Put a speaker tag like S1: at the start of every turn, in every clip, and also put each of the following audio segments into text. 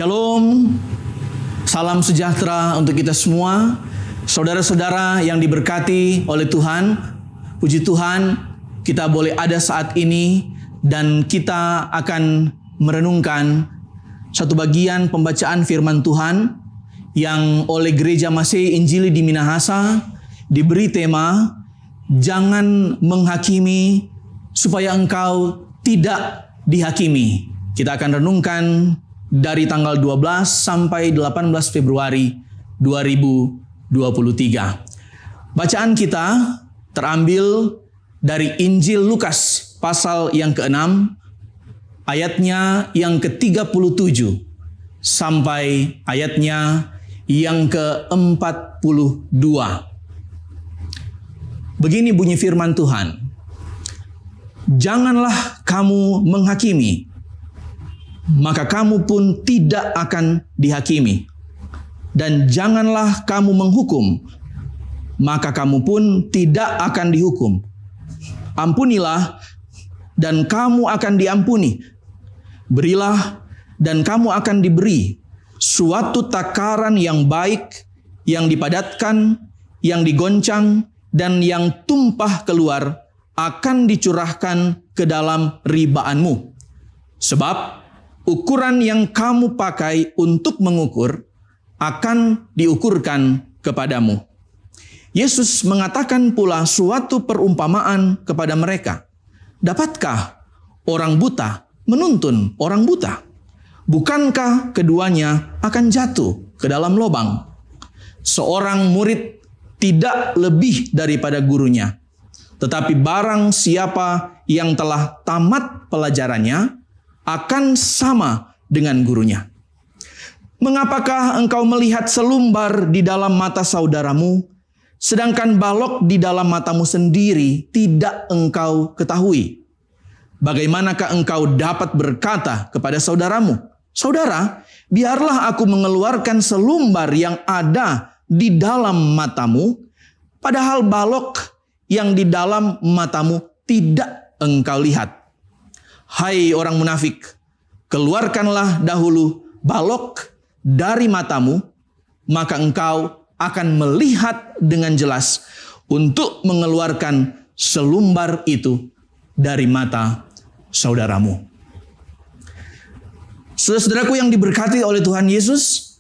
S1: Shalom, salam sejahtera untuk kita semua, saudara-saudara yang diberkati oleh Tuhan. Puji Tuhan, kita boleh ada saat ini dan kita akan merenungkan satu bagian pembacaan firman Tuhan yang oleh Gereja Masih Injili di Minahasa diberi tema jangan menghakimi supaya engkau tidak dihakimi. Kita akan renungkan dari tanggal 12 sampai 18 Februari 2023. Bacaan kita terambil dari Injil Lukas pasal yang ke-6, ayatnya yang ke-37 sampai ayatnya yang ke-42. Begini bunyi firman Tuhan. Janganlah kamu menghakimi, maka kamu pun tidak akan dihakimi. Dan janganlah kamu menghukum, maka kamu pun tidak akan dihukum. Ampunilah, dan kamu akan diampuni. Berilah, dan kamu akan diberi. Suatu takaran yang baik, yang dipadatkan, yang digoncang, dan yang tumpah keluar, akan dicurahkan ke dalam ribaanmu. Sebab ukuran yang kamu pakai untuk mengukur akan diukurkan kepadamu. Yesus mengatakan pula suatu perumpamaan kepada mereka. Dapatkah orang buta menuntun orang buta? Bukankah keduanya akan jatuh ke dalam lubang? Seorang murid tidak lebih daripada gurunya. Tetapi barang siapa yang telah tamat pelajarannya akan sama dengan gurunya. Mengapakah engkau melihat selumbar di dalam mata saudaramu, sedangkan balok di dalam matamu sendiri tidak engkau ketahui? Bagaimanakah engkau dapat berkata kepada saudaramu, "Saudara, biarlah aku mengeluarkan selumbar yang ada di dalam matamu," padahal balok yang di dalam matamu tidak engkau lihat? Hai orang munafik, keluarkanlah dahulu balok dari matamu, maka engkau akan melihat dengan jelas untuk mengeluarkan selumbar itu dari mata saudaramu. Saudaraku yang diberkati oleh Tuhan Yesus,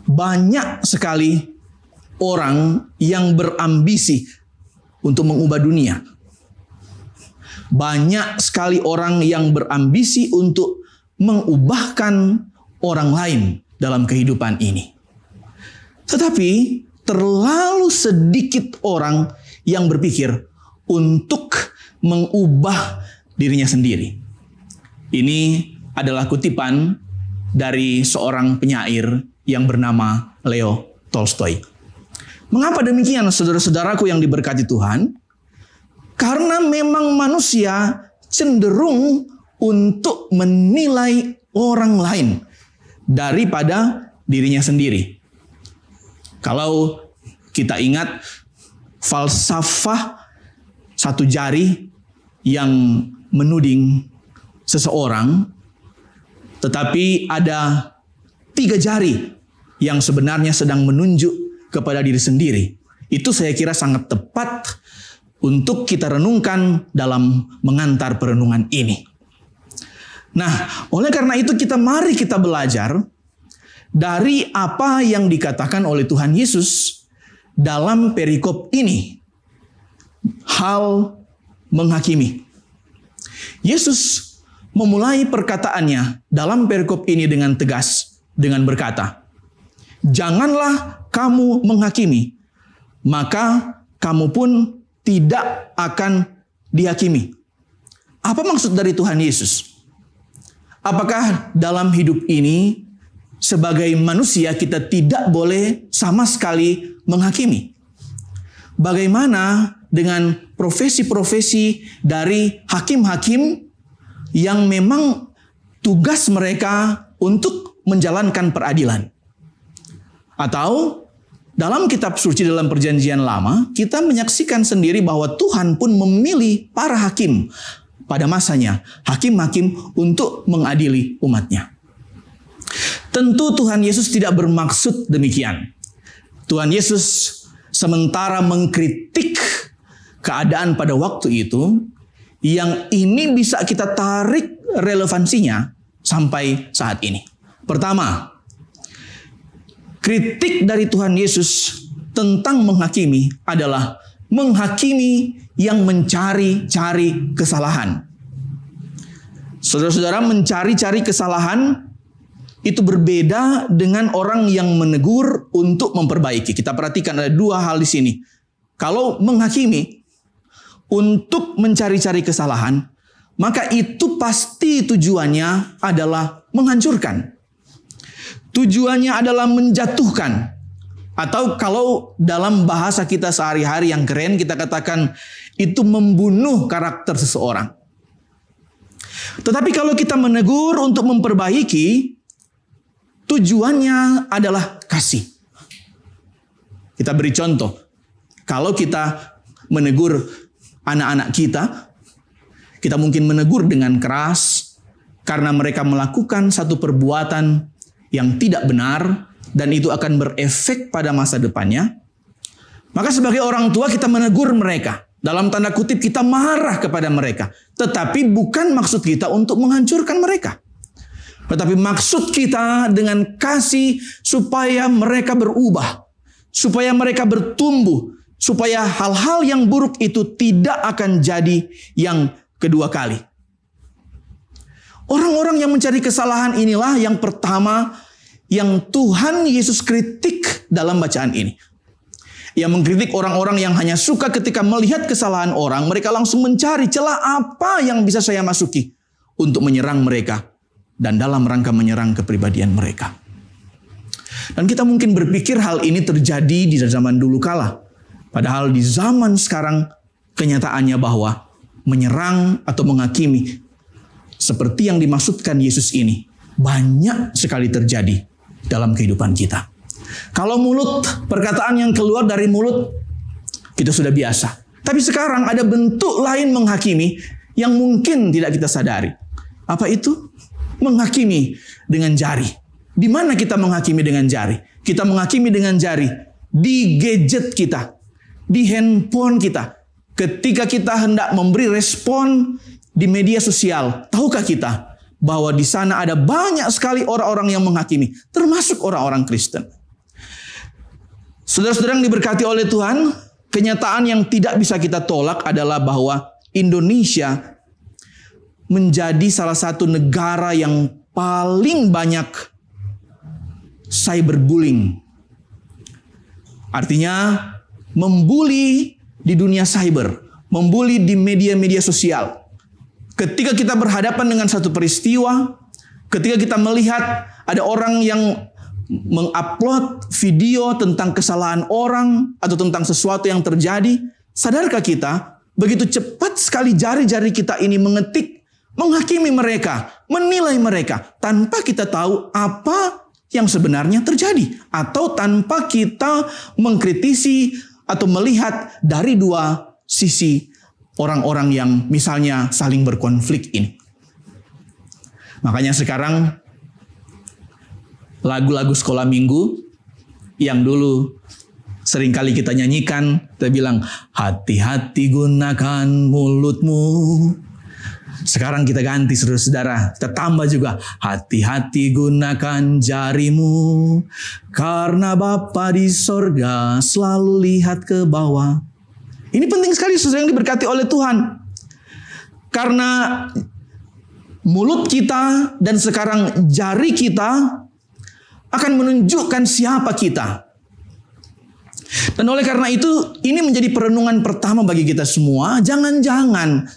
S1: banyak sekali orang yang berambisi untuk mengubah dunia. Banyak sekali orang yang berambisi untuk mengubahkan orang lain dalam kehidupan ini. Tetapi terlalu sedikit orang yang berpikir untuk mengubah dirinya sendiri. Ini adalah kutipan dari seorang penyair yang bernama Leo Tolstoy. Mengapa demikian, saudara-saudaraku yang diberkati Tuhan? Karena memang manusia cenderung untuk menilai orang lain daripada dirinya sendiri. Kalau kita ingat falsafah satu jari yang menuding seseorang, tetapi ada 3 jari yang sebenarnya sedang menunjuk kepada diri sendiri. Itu saya kira sangat tepat untuk kita renungkan dalam mengantar perenungan ini. Nah, oleh karena itu mari kita belajar dari apa yang dikatakan oleh Tuhan Yesus dalam perikop ini. Hal menghakimi. Yesus memulai perkataannya dalam perikop ini dengan tegas, dengan berkata, "Janganlah kamu menghakimi, maka kamu pun tidak akan dihakimi." Apa maksud dari Tuhan Yesus? Apakah dalam hidup ini sebagai manusia kita tidak boleh sama sekali menghakimi? Bagaimana dengan profesi-profesi dari hakim-hakim yang memang tugas mereka untuk menjalankan peradilan? Atau dalam kitab suci dalam perjanjian lama, kita menyaksikan sendiri bahwa Tuhan pun memilih para hakim pada masanya, hakim-hakim untuk mengadili umatnya. Tentu Tuhan Yesus tidak bermaksud demikian. Tuhan Yesus sementara mengkritik keadaan pada waktu itu, yang ini bisa kita tarik relevansinya sampai saat ini. Pertama, kritik dari Tuhan Yesus tentang menghakimi adalah menghakimi yang mencari-cari kesalahan. Saudara-saudara, mencari-cari kesalahan itu berbeda dengan orang yang menegur untuk memperbaiki. Kita perhatikan ada dua hal di sini. Kalau menghakimi untuk mencari-cari kesalahan, maka itu pasti tujuannya adalah menghancurkan. Tujuannya adalah menjatuhkan. Atau kalau dalam bahasa kita sehari-hari yang keren, kita katakan itu membunuh karakter seseorang. Tetapi kalau kita menegur untuk memperbaiki, tujuannya adalah kasih. Kita beri contoh. Kalau kita menegur anak-anak kita mungkin menegur dengan keras karena mereka melakukan satu perbuatan yang tidak benar dan itu akan berefek pada masa depannya. Maka sebagai orang tua kita menegur mereka. Dalam tanda kutip kita marah kepada mereka. Tetapi bukan maksud kita untuk menghancurkan mereka. Tetapi maksud kita dengan kasih supaya mereka berubah. Supaya mereka bertumbuh. Supaya hal-hal yang buruk itu tidak akan jadi yang kedua kali. Orang-orang yang mencari kesalahan inilah yang pertama yang Tuhan Yesus kritik dalam bacaan ini. Ia mengkritik orang-orang yang hanya suka ketika melihat kesalahan orang, mereka langsung mencari celah apa yang bisa saya masuki untuk menyerang mereka dan dalam rangka menyerang kepribadian mereka. Dan kita mungkin berpikir hal ini terjadi di zaman dulu kala. Padahal di zaman sekarang kenyataannya bahwa menyerang atau menghakimi seperti yang dimaksudkan Yesus ini banyak sekali terjadi dalam kehidupan kita. Kalau mulut, perkataan yang keluar dari mulut kita sudah biasa. Tapi sekarang ada bentuk lain menghakimi yang mungkin tidak kita sadari. Apa itu? Menghakimi dengan jari. Di mana kita menghakimi dengan jari? Kita menghakimi dengan jari di gadget kita, di handphone kita. Ketika kita hendak memberi respon di media sosial, tahukah kita bahwa di sana ada banyak sekali orang-orang yang menghakimi, termasuk orang-orang Kristen. Saudara-saudara yang diberkati oleh Tuhan, kenyataan yang tidak bisa kita tolak adalah bahwa Indonesia menjadi salah satu negara yang paling banyak cyberbullying. Artinya membuli di dunia cyber, membuli di media-media sosial. Ketika kita berhadapan dengan satu peristiwa, ketika kita melihat ada orang yang mengupload video tentang kesalahan orang atau tentang sesuatu yang terjadi, sadarkah kita begitu cepat sekali jari-jari kita ini mengetik, menghakimi mereka, menilai mereka tanpa kita tahu apa yang sebenarnya terjadi atau tanpa kita mengkritisi atau melihat dari dua sisi orang-orang yang misalnya saling berkonflik ini. Makanya sekarang lagu-lagu sekolah minggu yang dulu seringkali kita nyanyikan, kita bilang hati-hati gunakan mulutmu. Sekarang kita ganti saudara-saudara, kita tambah juga hati-hati gunakan jarimu karena Bapa di sorga selalu lihat ke bawah. Ini penting sekali saudara yang diberkati oleh Tuhan. Karena mulut kita dan sekarang jari kita akan menunjukkan siapa kita. Dan oleh karena itu, ini menjadi perenungan pertama bagi kita semua. Jangan-jangan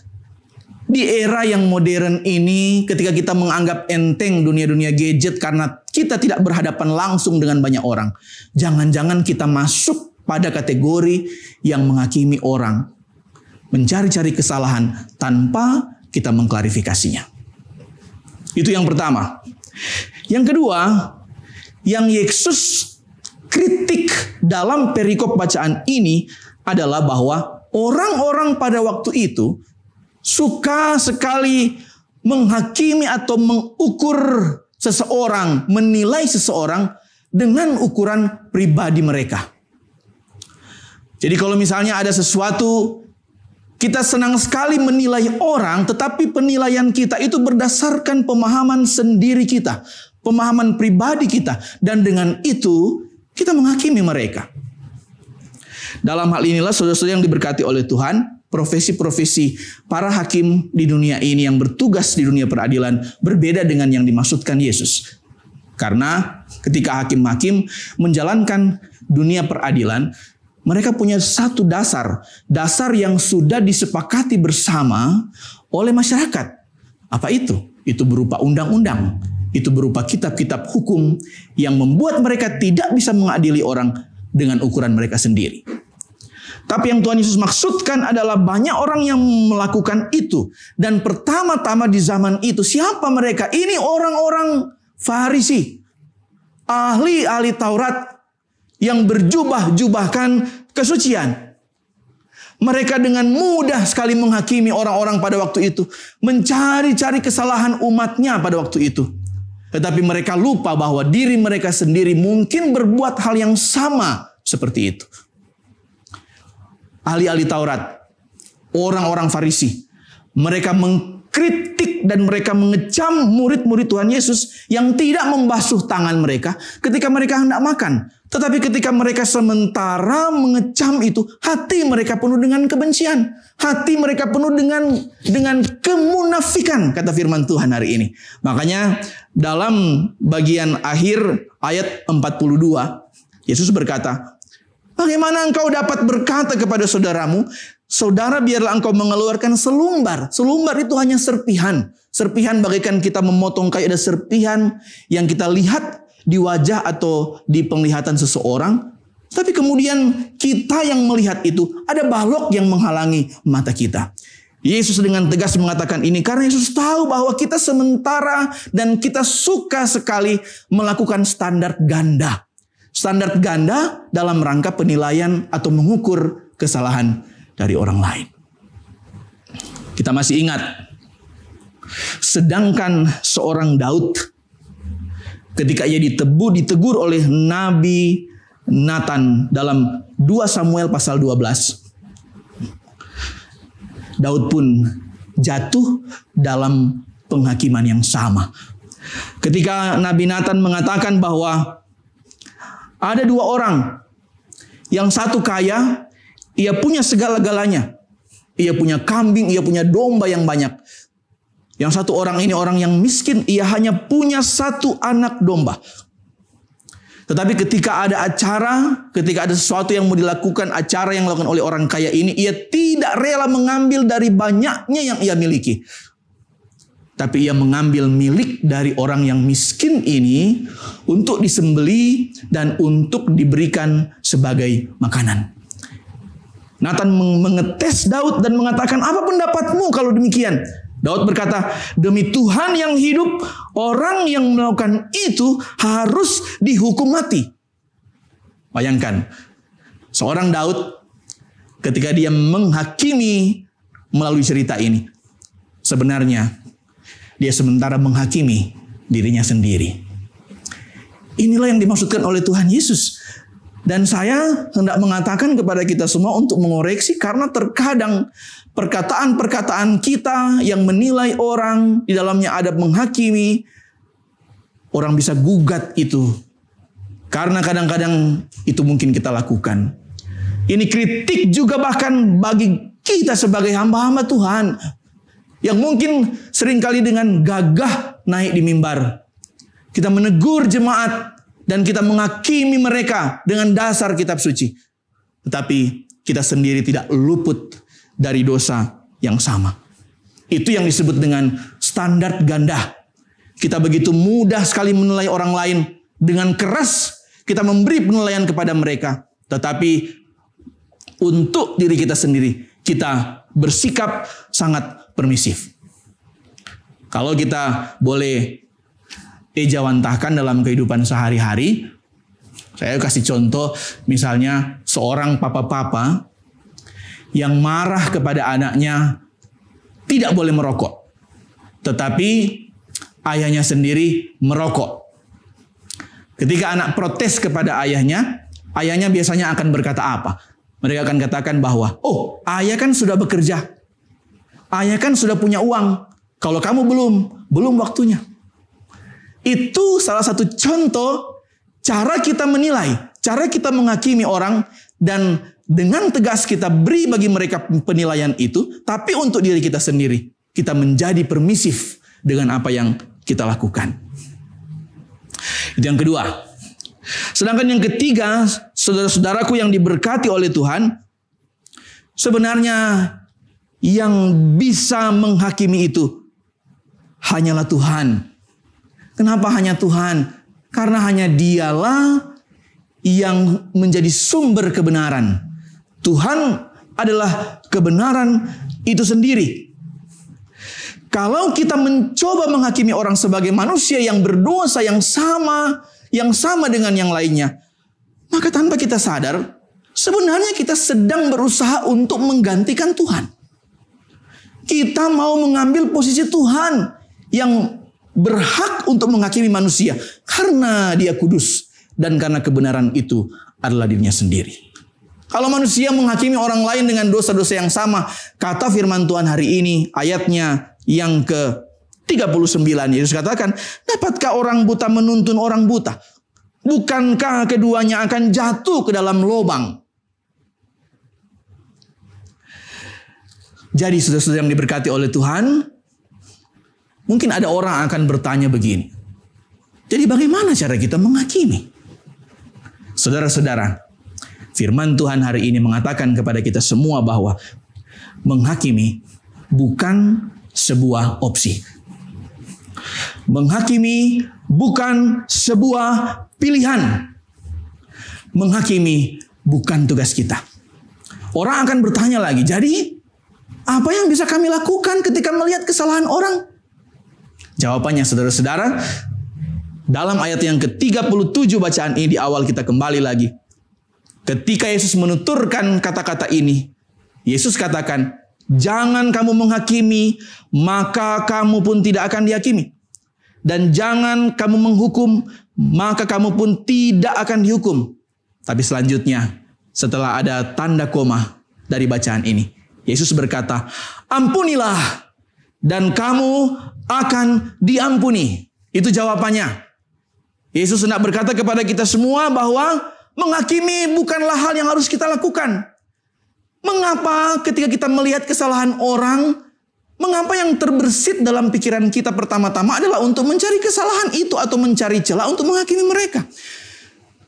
S1: di era yang modern ini, ketika kita menganggap enteng dunia-dunia gadget karena kita tidak berhadapan langsung dengan banyak orang. Jangan-jangan kita masuk pada kategori yang menghakimi orang. Mencari-cari kesalahan tanpa kita mengklarifikasinya. Itu yang pertama. Yang kedua, yang Yesus kritik dalam perikop bacaan ini adalah bahwa orang-orang pada waktu itu suka sekali menghakimi atau mengukur seseorang menilai seseorang dengan ukuran pribadi mereka. Jadi kalau misalnya ada sesuatu, kita senang sekali menilai orang, tetapi penilaian kita itu berdasarkan pemahaman sendiri kita, pemahaman pribadi kita, dan dengan itu kita menghakimi mereka. Dalam hal inilah saudara-saudara yang diberkati oleh Tuhan, profesi-profesi para hakim di dunia ini yang bertugas di dunia peradilan berbeda dengan yang dimaksudkan Yesus. Karena ketika hakim-hakim menjalankan dunia peradilan, mereka punya satu dasar yang sudah disepakati bersama oleh masyarakat. Apa itu? Itu berupa undang-undang. Itu berupa kitab-kitab hukum yang membuat mereka tidak bisa mengadili orang dengan ukuran mereka sendiri. Tapi yang Tuhan Yesus maksudkan adalah banyak orang yang melakukan itu. Dan pertama-tama di zaman itu, siapa mereka? Ini orang-orang Farisi, ahli-ahli Taurat, yang berjubah-jubahkan kesucian. Mereka dengan mudah sekali menghakimi orang-orang pada waktu itu. Mencari-cari kesalahan umatnya pada waktu itu. Tetapi mereka lupa bahwa diri mereka sendiri mungkin berbuat hal yang sama seperti itu. Ahli-ahli Taurat, orang-orang Farisi, mereka mengkritik dan mereka mengecam murid-murid Tuhan Yesus yang tidak membasuh tangan mereka ketika mereka hendak makan. Tetapi ketika mereka sementara mengecam itu, hati mereka penuh dengan kebencian. Hati mereka penuh dengan kemunafikan, kata firman Tuhan hari ini. Makanya dalam bagian akhir ayat 42, Yesus berkata, bagaimana engkau dapat berkata kepada saudaramu, saudara biarlah engkau mengeluarkan selumbar. Selumbar itu hanya serpihan. Serpihan bagaikan kita memotong kayu, ada serpihan yang kita lihat di wajah atau di penglihatan seseorang. Tapi kemudian kita yang melihat itu, ada balok yang menghalangi mata kita. Yesus dengan tegas mengatakan ini karena Yesus tahu bahwa kita sementara dan kita suka sekali melakukan standar ganda. Standar ganda dalam rangka penilaian atau mengukur kesalahan dari orang lain. Kita masih ingat, sedangkan seorang Daud ketika ia ditegur oleh Nabi Nathan dalam 2 Samuel pasal 12. Daud pun jatuh dalam penghakiman yang sama. Ketika Nabi Nathan mengatakan bahwa ada 2 orang, yang satu kaya, ia punya segala-galanya. Ia punya kambing, ia punya domba yang banyak. Yang satu orang ini orang yang miskin, ia hanya punya 1 anak domba. Tetapi ketika ada acara, ketika ada sesuatu yang mau dilakukan, acara yang dilakukan oleh orang kaya ini, ia tidak rela mengambil dari banyaknya yang ia miliki. Tapi ia mengambil milik dari orang yang miskin ini untuk disembelih dan untuk diberikan sebagai makanan. Nathan mengetes Daud dan mengatakan, apa pendapatmu kalau demikian? Daud berkata, demi Tuhan yang hidup, orang yang melakukan itu harus dihukum mati. Bayangkan, seorang Daud ketika dia menghakimi melalui cerita ini, sebenarnya dia sementara menghakimi dirinya sendiri. Inilah yang dimaksudkan oleh Tuhan Yesus. Dan saya hendak mengatakan kepada kita semua untuk mengoreksi, karena terkadang perkataan-perkataan kita yang menilai orang, di dalamnya ada menghakimi, orang bisa gugat itu. Karena kadang-kadang itu mungkin kita lakukan. Ini kritik juga bahkan bagi kita sebagai hamba-hamba Tuhan, yang mungkin seringkali dengan gagah naik di mimbar. Kita menegur jemaat dan kita menghakimi mereka dengan dasar kitab suci. Tetapi kita sendiri tidak luput dari dosa yang sama. Itu yang disebut dengan standar ganda. Kita begitu mudah sekali menilai orang lain. Dengan keras kita memberi penilaian kepada mereka. Tetapi untuk diri kita sendiri, kita bersikap sangat permisif. Kalau kita boleh ejawantahkan dalam kehidupan sehari-hari, saya kasih contoh, misalnya seorang papa-papa yang marah kepada anaknya tidak boleh merokok. Tetapi ayahnya sendiri merokok. Ketika anak protes kepada ayahnya biasanya akan berkata apa? Mereka akan katakan bahwa, oh, ayah kan sudah bekerja. Ayah kan sudah punya uang. Kalau kamu belum waktunya. Itu salah satu contoh cara kita menilai, cara kita menghakimi orang, dan dengan tegas kita beri bagi mereka penilaian itu, tapi untuk diri kita sendiri, kita menjadi permisif dengan apa yang kita lakukan. Itu yang kedua. Sedangkan yang ketiga, saudara-saudaraku yang diberkati oleh Tuhan, sebenarnya yang bisa menghakimi itu hanyalah Tuhan. Kenapa hanya Tuhan? Karena hanya Dialah yang menjadi sumber kebenaran. Tuhan adalah kebenaran itu sendiri. Kalau kita mencoba menghakimi orang sebagai manusia yang berdosa, yang sama dengan yang lainnya, maka tanpa kita sadar, sebenarnya kita sedang berusaha untuk menggantikan Tuhan. Kita mau mengambil posisi Tuhan yang berhak untuk menghakimi manusia karena Dia kudus dan karena kebenaran itu adalah dirinya sendiri. Kalau manusia menghakimi orang lain dengan dosa-dosa yang sama, kata firman Tuhan hari ini, ayatnya yang ke-39, Yesus katakan, dapatkah orang buta menuntun orang buta? Bukankah keduanya akan jatuh ke dalam lubang? Jadi saudara-saudara yang diberkati oleh Tuhan, mungkin ada orang akan bertanya begini. Jadi bagaimana cara kita menghakimi? Saudara-saudara, firman Tuhan hari ini mengatakan kepada kita semua bahwa menghakimi bukan sebuah opsi. Menghakimi bukan sebuah pilihan. Menghakimi bukan tugas kita. Orang akan bertanya lagi, jadi apa yang bisa kami lakukan ketika melihat kesalahan orang? Jawabannya saudara-saudara, dalam ayat yang ke-37 bacaan ini di awal kita kembali lagi. Ketika Yesus menuturkan kata-kata ini, Yesus katakan, jangan kamu menghakimi, maka kamu pun tidak akan dihakimi. Dan jangan kamu menghukum, maka kamu pun tidak akan dihukum. Tapi selanjutnya, setelah ada tanda koma dari bacaan ini, Yesus berkata, ampunilah dan kamu akan diampuni. Itu jawabannya. Yesus hendak berkata kepada kita semua bahwa menghakimi bukanlah hal yang harus kita lakukan. Mengapa ketika kita melihat kesalahan orang, mengapa yang terbersit dalam pikiran kita pertama-tama adalah untuk mencari kesalahan itu atau mencari celah untuk menghakimi mereka?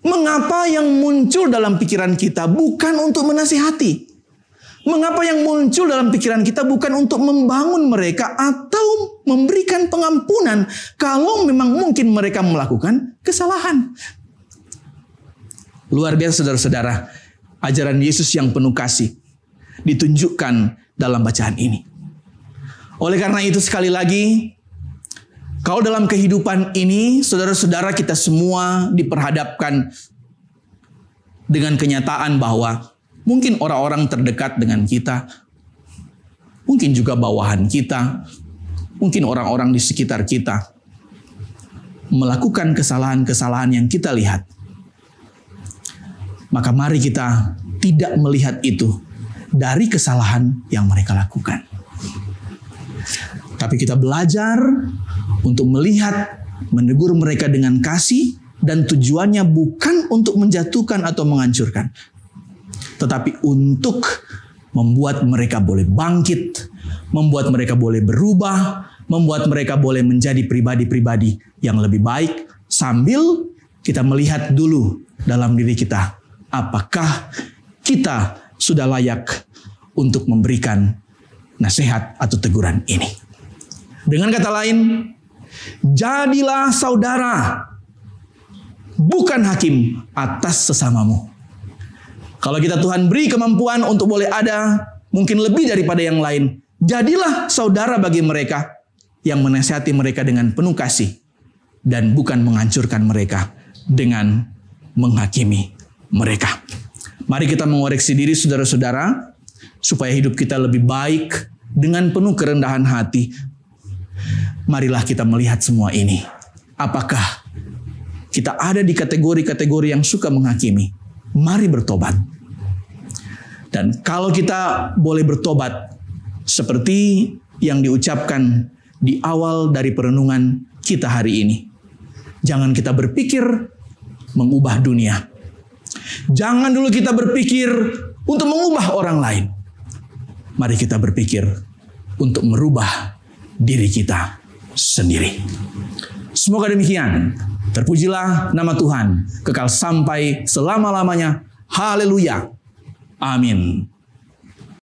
S1: Mengapa yang muncul dalam pikiran kita bukan untuk menasihati? Mengapa yang muncul dalam pikiran kita bukan untuk membangun mereka atau memberikan pengampunan kalau memang mungkin mereka melakukan kesalahan? Luar biasa saudara-saudara, ajaran Yesus yang penuh kasih ditunjukkan dalam bacaan ini. Oleh karena itu sekali lagi, kalau dalam kehidupan ini saudara-saudara kita semua diperhadapkan dengan kenyataan bahwa mungkin orang-orang terdekat dengan kita, mungkin juga bawahan kita, mungkin orang-orang di sekitar kita melakukan kesalahan-kesalahan yang kita lihat. Maka mari kita tidak melihat itu dari kesalahan yang mereka lakukan. Tapi kita belajar untuk melihat, menegur mereka dengan kasih, dan tujuannya bukan untuk menjatuhkan atau menghancurkan, tetapi untuk membuat mereka boleh bangkit, membuat mereka boleh berubah, membuat mereka boleh menjadi pribadi-pribadi yang lebih baik, sambil kita melihat dulu dalam diri kita, apakah kita sudah layak untuk memberikan nasihat atau teguran ini. Dengan kata lain, jadilah saudara, bukan hakim atas sesamamu. Kalau kita Tuhan beri kemampuan untuk boleh ada, mungkin lebih daripada yang lain, jadilah saudara bagi mereka yang menasihati mereka dengan penuh kasih dan bukan menghancurkan mereka dengan menghakimi mereka. Mari kita mengoreksi diri saudara-saudara supaya hidup kita lebih baik dengan penuh kerendahan hati. Marilah kita melihat semua ini. Apakah kita ada di kategori-kategori yang suka menghakimi? Mari bertobat. Dan kalau kita boleh bertobat seperti yang diucapkan di awal dari perenungan kita hari ini. Jangan kita berpikir mengubah dunia. Jangan dulu kita berpikir untuk mengubah orang lain. Mari kita berpikir untuk merubah diri kita sendiri. Semoga demikian. Terpujilah nama Tuhan, kekal sampai selama-lamanya. Haleluya. Amin.